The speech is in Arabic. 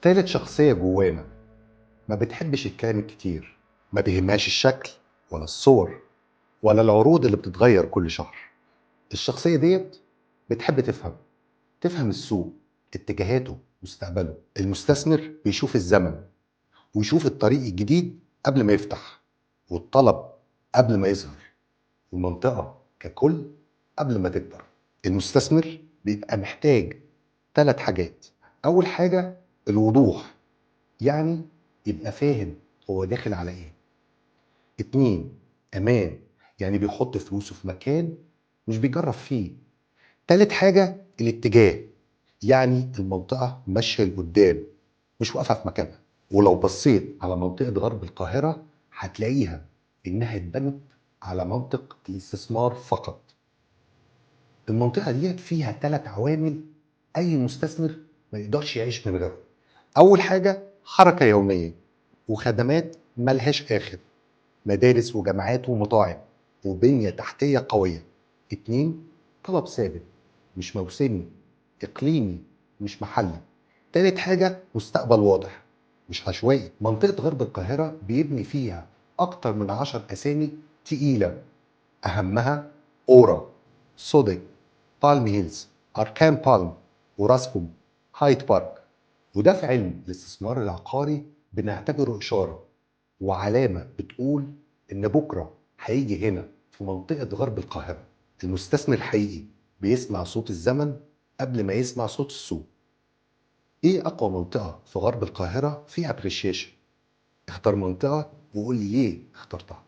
تالت شخصية جوانا ما بتحبش الكلام الكتير، ما بيهمهاش الشكل ولا الصور ولا العروض اللي بتتغير كل شهر. الشخصية ديت بتحب تفهم السوق، اتجاهاته، مستقبله. المستثمر بيشوف الزمن ويشوف الطريق الجديد قبل ما يفتح، والطلب قبل ما يظهر، والمنطقة ككل قبل ما تكبر. المستثمر بيبقى محتاج 3 حاجات. أول حاجة الوضوح، يعني يبقى فاهم هو داخل على ايه. 2 امان، يعني بيحط فلوسه في مكان مش بيجرب فيه. 3 حاجة الاتجاه، يعني المنطقة ماشية لقدام مش واقفة في مكانها. ولو بصيت على منطقة غرب القاهرة هتلاقيها انها اتبنت على منطق الاستثمار فقط. المنطقة دي فيها 3 عوامل اي مستثمر ما يقدرش يعيش من غيرهم. اول حاجة حركة يومية وخدمات ملهاش آخر، مدارس وجامعات ومطاعم وبنية تحتية قوية. 2 طلب ثابت مش موسمي، إقليمي مش محلي. 3 حاجة مستقبل واضح مش عشوائي. منطقة غرب القاهرة بيبني فيها أكتر من 10 أسامي تقيلة، أهمها أورا، سودك، بالم هيلز، أركان بالم، وراسكوم، هايد بارك. وده في علم الاستثمار العقاري بنعتبره إشارة وعلامة بتقول إن بكرة هيجي هنا في منطقة غرب القاهرة. المستثمر الحقيقي بيسمع صوت الزمن قبل ما يسمع صوت السوق. إيه أقوى منطقة في غرب القاهرة فيها ابريشيشن؟ اختار منطقة وقول لي ليه اخترتها.